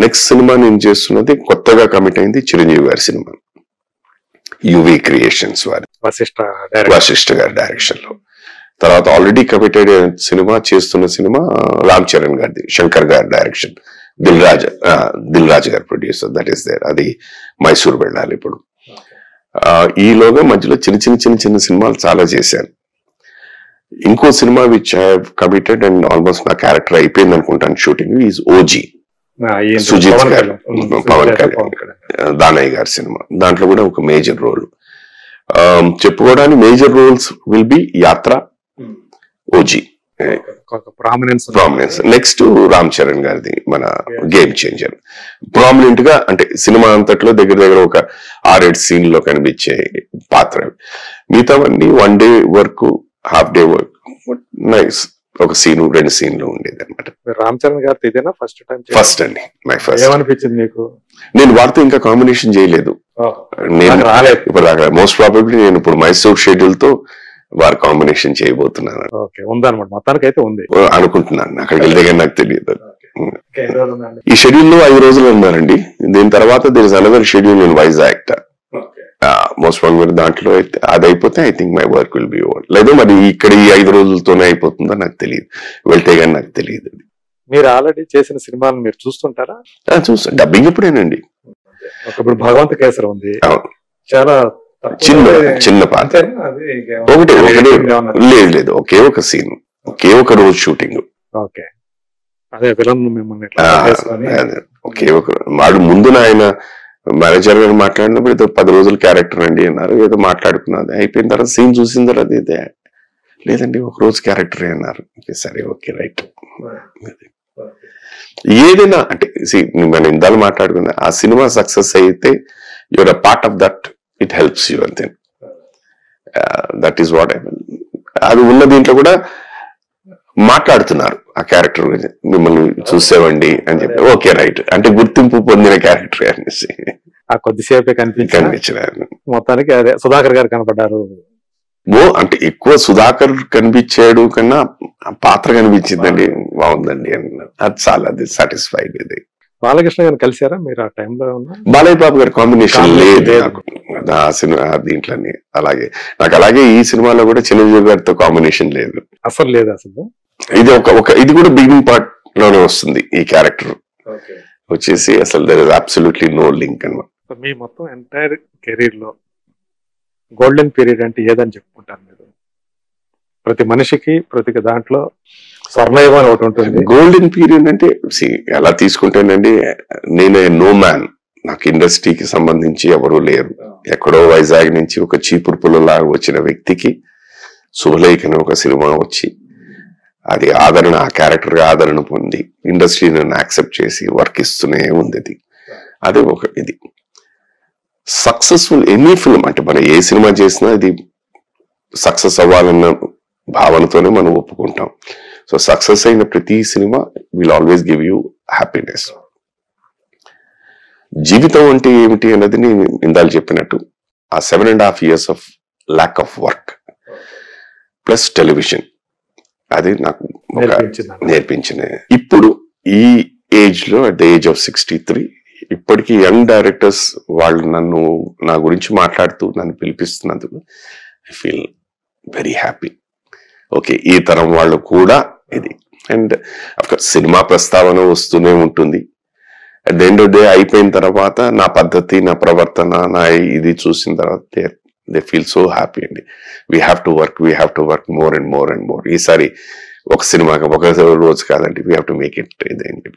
Next cinema నేను చేస్తున్నది కొత్తగా కమిట్ అయింది చిరంజీవి గారి సినిమా, యువి క్రియేషన్స్ వారి వశిష్ఠ గారి డైరెక్షన్ లో. తర్వాత ఆల్రెడీ కమిటెడ్ సినిమా చేస్తున్న సినిమా రామ్ చరణ్ గారిది, శంకర్ గారి డైరెక్షన్, దిల్ రాజు గారి ప్రొడ్యూసర్, దట్ ఈస్ దేర్. అది మైసూర్ వెళ్ళాలి ఇప్పుడు. ఈలోగా మధ్యలో చిన్న సినిమాలు చాలా చేశాను. ఇంకో cinema which I have committed and almost నా క్యారెక్టర్ అయిపోయింది అనుకుంటాను షూటింగ్, ఈజ్ ఓజీ, సుజిత్ గారు, పవన్ కళ్యాణ్, దానయ్య గారి సినిమా. దాంట్లో కూడా ఒక మేజర్ రోల్. చెప్పుకోవడానికి మేజర్ రోల్స్ విల్ బి యాత్ర, OG, prominence. Next Ram Charan గారిది మన గేమ్ చేంజర్. ప్రామినెంట్ గా అంటే సినిమా అంతట్లో దగ్గర ఒక 6-7 సీన్ లో కనిపించే పాత్ర. మిగతావన్నీ 1 day work, half day work, nice. ఒక సీను 2 సీన్లు ఉండేది అనమాట. రామ్ చరణ్ గారితో ఇదేనా ఫస్ట్ టైం? ఫస్ట్ అండి, మై ఫస్ట్. ఏమనిపించింది మీకు? నేను వారితో ఇంకా కాంబినేషన్ చేయలేదు, నేను ఇప్పుడు దాకా. మోస్ట్ ప్రాబబ్లీ నేను ఇప్పుడు మైసూర్ షెడ్యూల్ తో వారు కాంబినేషన్ చేయబోతున్నాను. ఉందన్నమాట, మొత్తానికి అయితే ఉంది అనుకుంటున్నాను. అక్కడికి వెళ్తే కానీ నాకు తెలియదు. ఈ షెడ్యూల్ లో 5 రోజులు ఉన్నారండి. దీని తర్వాత there is another schedule in Vizag. Most probably దాంట్లో అయితే అది అయిపోతే I think my work will be over. లేదు మరి ఇక్కడ ఈ 5 రోజులతోనే అయిపోతుందో నాకు తెలియదు, వెళ్తే కానీ నాకు తెలియదు. మీరు ఆల్రెడీ చేసిన సినిమాలు మీరు చూస్తుంటారా? చూస్తాను. డబ్బింగ్ ఎప్పుడేనండి. ఒకప్పుడు భగవంత్ కేసరి ఉంది, చాలా చిన్న పాత్ర. ఒకటి లేదు, ఒకే ఒక సీన్, ఒకే ఒక రోజు షూటింగ్. ఓకే, అదే విలన్ మిమ్మల్ని ఒకే ఒక వాడు. ముందు ఆయన మేనేజర్ గారు మాట్లాడినప్పుడు ఏదో 10 రోజులు క్యారెక్టర్ అండి అన్నారు, ఏదో మాట్లాడుకున్నది. అయిపోయిన తర్వాత సీన్ చూసిన తర్వాత ఇదే లేదండి, ఒక రోజు క్యారెక్టర్ అన్నారు. సరే, ఓకే, రైట్. ఏదైనా అంటే మనం ఇందాలు మాట్లాడుకున్నా, ఆ సినిమా సక్సెస్ అయితే your a part of that, it helps you అంతే. That is what I mean. అది ఉన్న దీంట్లో కూడా మాట్లాడుతున్నారు ఆ క్యారెక్టర్ గురించి, మిమ్మల్ని చూసేవండి అని చెప్పి. ఓకే, రైట్, అంటే గుర్తింపు పొందిన క్యారెక్టర్ అనేసి ఆ కొద్దిసేపే కనిపించారు. మొత్తానికి అదే సుధాకర్ గారు కనపడ్డారు. అంటే ఎక్కువ సుధాకర్ కనిపించాడు కన్నా పాత్ర కనిపించిందండి, బాగుందండి అన్నారు. అది చాలా, అది సాటిస్ఫైడ్. ఇది బాలకృష్ణ గారిని కలిసారా మీరు ఆ టైంలో? బాలయ్య బాబు గారి కాంబినేషన్ లేదు ఆ సినిమా దీంట్లోనే. అలాగే ఈ సినిమాలో కూడా చిరంజీవి గారితో కాంబినేషన్ లేదు, అసలు లేదు. అసలు ఇది ఇది కూడా బిగినింగ్ పార్ట్ లోనే వస్తుంది. ఈ క్యారెక్టర్ వచ్చేసి అసలు there is absolutely no link అన్నమాట. మీ మొత్తం ఎంటైర్ కెరీర్ లో గోల్డెన్ పీరియడ్ అంటే ఏదని చెప్పుకుంటారు మీరు? ప్రతి మనిషికి ప్రతి దాంట్లో స్వర్ణయుగం అని ఒకటి ఉంటుంది. గోల్డెన్ పీరియడ్ అంటే ఎలా తీసుకుంటానండి, నేనే నో మ్యాన్. నాకు ఇండస్ట్రీకి సంబంధించి ఎవరూ లేరు. ఎక్కడో వైజాగ్ నుంచి ఒక చీపురు పుల్లలాగా వచ్చిన వ్యక్తికి శుభలేఖ అనే ఒక సినిమా వచ్చి అది ఆదరణ, ఆ క్యారెక్టర్ గా ఆదరణ పొంది ఇండస్ట్రీ నన్ను యాక్సెప్ట్ చేసి వర్క్ ఇస్తూనే ఉంది. అది ఒక ఇది సక్సెస్ఫుల్. ఎనీ ఫిల్మ్ అంటే మనం ఏ సినిమా చేసినా ఇది సక్సెస్ అవ్వాలన్న భావనతోనే మనం ఒప్పుకుంటాం. సో సక్సెస్ అయిన ప్రతి cinema will always give you happiness. జీవితం అంటే ఏమిటి అన్నది నేను ఇందాక చెప్పినట్టు ఆ 7.5 years of lack of work plus television, అది నాకు నేర్పించిన. ఇప్పుడు ఈ ఏజ్ లో, అట్ ద ఏజ్ ఆఫ్ 63, ఇప్పటికీ యంగ్ డైరెక్టర్స్ వాళ్ళు నా గురించి మాట్లాడుతూ నన్ను పిలిపిస్తున్నందుకు I feel very happy. Okay, ఈ తరం వాళ్ళు కూడా ఇది. అండ్ అఫ్కోర్స్ సినిమా ప్రస్తావన వస్తూనే ఉంటుంది. At the end of day అయిపోయిన తర్వాత నా పద్ధతి, నా ప్రవర్తన, నా ఇది చూసిన తర్వాత దే ఫీల్ సో హ్యాపీ అండి. We have to work more and more and more. ఈసారి ఒక సినిమాకి ఒక రోజు కాదండి, we have to make it. ఇదేంటి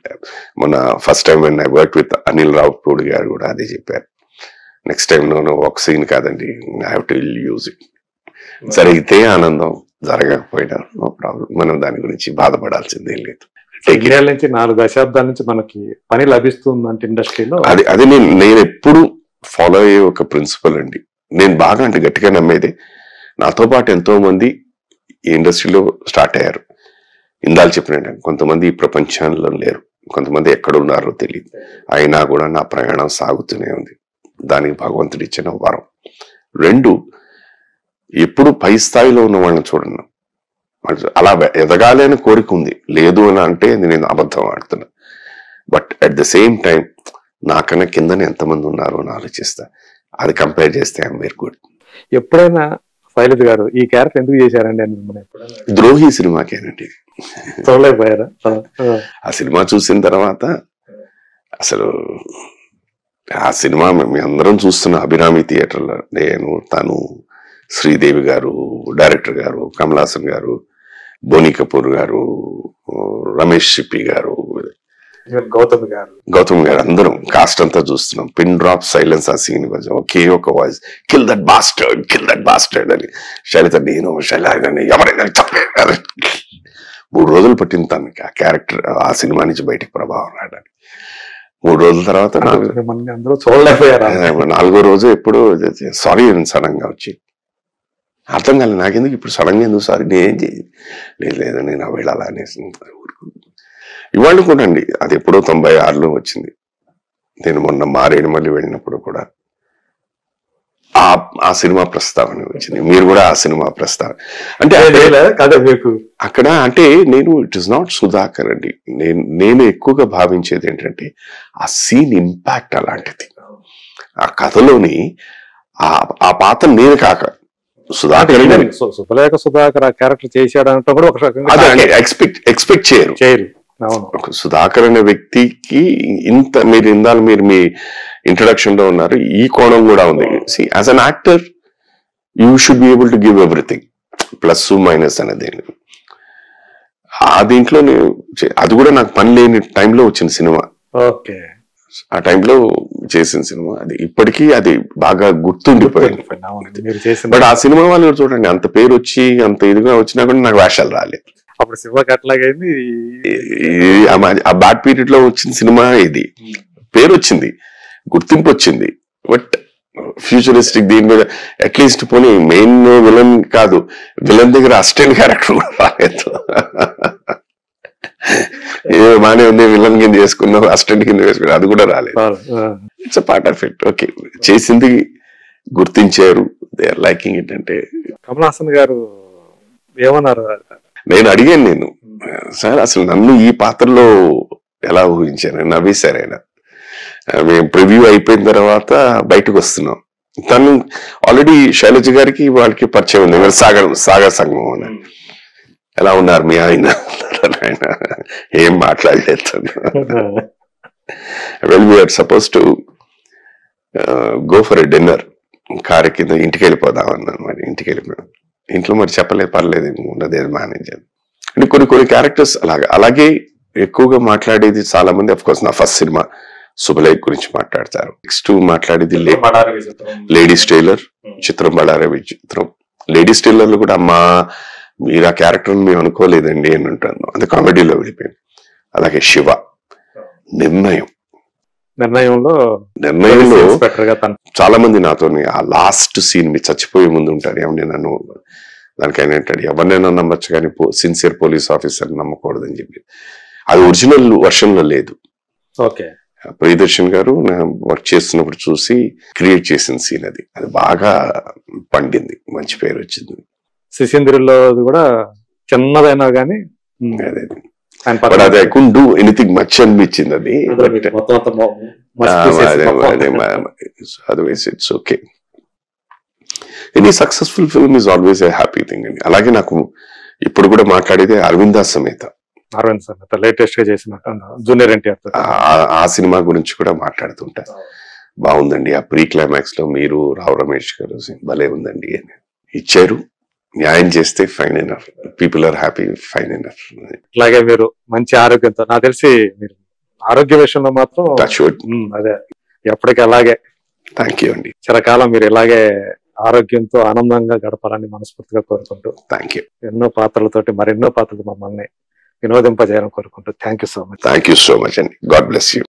మన first time when I work with Anil Ravipudi గారు కూడా అదే చెప్పారు. నెక్స్ట్ టైం ఒక సీన్ కాదండి, I have to use it. జరిగితే ఆనందం, జరగకపోయినా నో ప్రాబ్లం. మనం దాని గురించి బాధపడాల్సిందేం లేదు. 4 దశాబ్దాల నుంచి మనకి పని లభిస్తుందంటే ఇండస్ట్రీలో అది నేను ఎప్పుడు ఫాలో అయ్యే ఒక ప్రిన్సిపల్ అండి. నేను బాగా అంటే గట్టిగా నమ్మేది, నాతో పాటు ఎంతో మంది ఈ ఇండస్ట్రీలో స్టార్ట్ అయ్యారు. ఇందాక చెప్పినట్టు కొంతమంది ఈ ప్రపంచంలో లేరు, కొంతమంది ఎక్కడున్నారో తెలియదు. అయినా కూడా నా ప్రయాణం సాగుతూనే ఉంది. దానికి భగవంతుడు ఇచ్చిన వరం. 2, ఎప్పుడు పై స్థాయిలో ఉన్న వాళ్ళని చూడను. అలా ఎదగాలి అని కోరిక ఉంది, లేదు అని అంటే నేను అబద్ధం ఆడుతున్నా. But at the same time నాకన్నా కింద ఎంతమంది ఉన్నారు అని ఆలోచిస్తా. అది కంపేర్ చేస్తే ఐఎమ్ వెరీ గుడ్. ఎప్పుడైనా శైలజ గారు ఈ క్యారెక్టర్ ఎందుకు చేశారండి అని మిమ్మల్ని ఎప్పుడైనా ద్రోహి సినిమాకేనండి. చూడలేకపోయారా? ఆ సినిమా చూసిన తర్వాత అసలు ఆ సినిమా మేము అందరం చూస్తున్న అభిరామి థియేటర్లో, నేను, తను, శ్రీదేవి గారు, డైరెక్టర్ గారు, కమల్ హాసన్ గారు, బోని కపూర్ గారు, రమేష్ సిప్పి గారు, గౌతమ్ గారు అందరం కాస్ట్ అంతా చూస్తున్నాం. పిన్ డ్రాప్ సైలెన్స్ ఆ సీన్ ఒకే ఒక వాయిస్, కిల్ దట్ బాస్టర్డ్ అని. శైలజ నేను శైలజని ఎవరైనా చెప్పారు. 3 రోజులు పట్టింది తనకి ఆ క్యారెక్టర్ ఆ సినిమా నుంచి బయటికి ప్రభావం రావడానికి. 3 రోజుల తర్వాత అందరూ చూడలేకపోయారు. 4వ రోజు ఎప్పుడు సారీ సడన్ గా వచ్చి అర్థం కాలేదు నాకెందుకు ఇప్పుడు సడన్ గా ఎందుకు సారీ, నేనేం లేదు నేను వెళ్ళాలా అనేసి. ఇవాళ కూడా అండి, అది ఎప్పుడో 96లో వచ్చింది. నేను మొన్న మారేడుమల్లి వెళ్ళినప్పుడు కూడా ఆ సినిమా ప్రస్తావన వచ్చింది. మీరు కూడా ఆ సినిమా ప్రస్తావన అంటే అక్కడ అంటే నేను ఇట్ ఇస్ నాట్ సుధాకర్ అండి. నేను ఎక్కువగా భావించేది ఏంటంటే ఆ సీన్ ఇంపాక్ట్ అలాంటిది. ఆ కథలోని ఆ పాత్ర నేను కాక సుధాకర్ సుధాకర్ ఆ క్యారెక్టర్ చేశాడంటే కూడా ఒక ఎక్స్పెక్ట్ చేయరు. సుధాకర్ అనే వ్యక్తికి ఇంత మీరు ఇందాక మీరు మీ ఇంట్రడక్షన్ లో ఉన్నారు, ఈ కోణం కూడా ఉంది. As an actor you should be able to give everything, plus minus అనేది. ఆ దీంట్లో అది కూడా నాకు పని లేని టైంలో వచ్చిన సినిమా. ఓకే, ఆ టైంలో చేసిన సినిమా అది ఇప్పటికీ అది బాగా గుర్తుండిపోయింది. బట్ ఆ సినిమా వాళ్ళు చూడండి, అంత పేరు వచ్చి అంత ఇదిగా వచ్చినా కూడా నాకు వేషాలు రాలేదు. అప్పుడు సినిమాకి అట్లాగైంది. ఆ బ్యాడ్ పీరియడ్ లో వచ్చిన సినిమా ఇది. పేరు వచ్చింది, గుర్తింపు వచ్చింది, బట్ ఫ్యూచరిస్టిక్ దీని మీద అట్లీస్ట్ పోనీ మెయిన్ విలన్ కాదు, విలన్ దగ్గర అసిస్టెంట్ క్యారెక్టర్ కూడా రాలేదు. ఏదో బానే ఉంది, విలన్ కింద చేసుకున్నావు, అసిస్టెంట్ కింద వేసుకున్నావు, అది కూడా రాలేదు. It's a part of it. Okay, చేసింది గుర్తించారు, దే ఆర్ లైకింగ్ ఇట్. అంటే కమల్ హాసన్ గారు ఏమన్నారు? నేను అడిగాను, సార్ అసలు నన్ను ఈ పాత్రలో ఎలా ఊహించాను? నవ్వేశారు ఆయన. మేము ప్రివ్యూ అయిపోయిన తర్వాత బయటకు వస్తున్నాం, తను ఆల్రెడీ శైలజ గారికి వాళ్ళకి పరిచయం ఉంది, సాగర్ సంగమం అని. ఎలా ఉన్నారు మీ ఆయన? ఏం మాట్లాడలేదు. Well we're suppose to go for a dinner, car కింద ఇంటికి వెళ్ళిపోదాం అన్నాను. మరి ఇంటికి వెళ్ళిపోయాను. ఇంట్లో మరి చెప్పలేదు, పర్లేదు ఉన్నది మేనేజ్ అని. అంటే కొన్ని క్యారెక్టర్స్ అలాగే ఎక్కువగా మాట్లాడేది చాలా మంది. అఫ్ కోర్స్ నా ఫస్ట్ సినిమా శుభలేఖ గురించి మాట్లాడతారు. నెక్స్ట్ మాట్లాడేది లేడీస్ టైలర్ చిత్రం, బళారే విచిత్రం. లేడీస్ టైలర్ లో కూడా అమ్మా మీరు ఆ క్యారెక్టర్ మేము అనుకోలేదండి అని అంటాను, అది కామెడీలో వెళ్ళిపోయింది. అలాగే శివ నిర్ణయంలో చాలా మంది నాతో ఆ లాస్ట్ సీన్ మీ చచ్చిపోయే ముందు ఉంటారు, ఏమన్నా నన్ను దానికైనా అంటాడు ఎవరినైనా నమ్మచ్చు కానీ సిన్సియర్ పోలీస్ ఆఫీసర్ నమ్మకూడదని చెప్పి. అది ఒరిజినల్ వర్షన్ లో లేదు. ఓకే, ప్రియదర్శన్ గారు వర్క్ చేస్తున్నప్పుడు చూసి క్రియేట్ చేసిన సీన్ అది. అది బాగా పండింది, మంచి పేరు వచ్చింది. శిశింద్రిలో కూడా చిన్నదైనా కానీ అది I could do anything much అనిపించింది అది. Otherwise it's okay. Any successful film is always a happy thing అండి. అలాగే నాకు ఇప్పుడు కూడా మాట్లాడేది అరవింద సమేత లేటెస్ట్ గా చేసిన జూనియర్ ఎన్టీఆర్ ఆ సినిమా గురించి కూడా మాట్లాడుతుంటా. బాగుందండి, ఆ ప్రీ క్లైమాక్స్ లో మీరు రావు రమేష్ గారు భలే ఉందండి అని ఇచ్చారు. న్యాయం చేస్తే fine enough, people are happy, fine enough. అలాగే మీరు మంచి ఆరోగ్యంతో, నాకు తెలిసి మీరు ఆరోగ్య విషయంలో మాత్రం అదే ఎప్పటికీ అలాగే. థ్యాంక్ యూ అండి. చిరకాలం మీరు ఇలాగే ఆరోగ్యంతో ఆనందంగా గడపాలని మనస్ఫూర్తిగా కోరుకుంటూ, థ్యాంక్ యూ. ఎన్నో పాత్రలతోటి మరెన్నో పాత్రలు మమ్మల్ని వినోదింపజేయాలని కోరుకుంటూ thank you so much. Thank you so much అండి. God bless you.